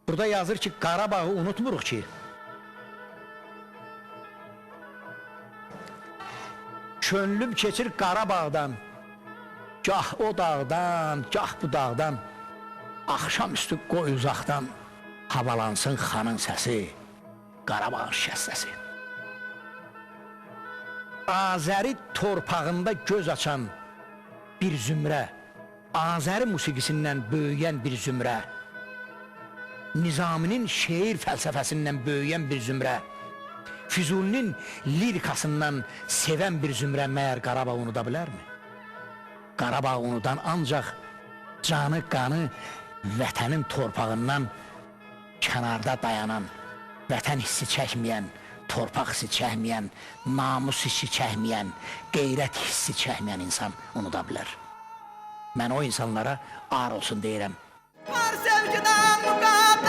Burada yazır ki, Qarabağı unutmuruq ki, könlüm keçir Qarabağdan, gah o dağdan, gah bu dağdan, axşamüstü qoy uzaqdan, havalansın xanın səsi, Qarabağın şəstəsi. Azəri torpağında göz açan bir zümrə, Azəri musiqisindən böyüyən bir zümrə, Nizaminin şeir fəlsəfəsindən böyüyən bir zümrə, Füzulinin lirikasından sevən bir zümrə məyər Qarabağ unuda bilərmi? Qarabağ unudan ancaq canı, qanı, vətənin torpağından kənarda dayanan, vətən hissi çəkməyən, torpaq hissi çəkməyən, namus hissi çəkməyən, qeyrət hissi çəkməyən insan unuda bilər. Mən o insanlara ar olsun deyirəm. Var sevgiden muqaddəs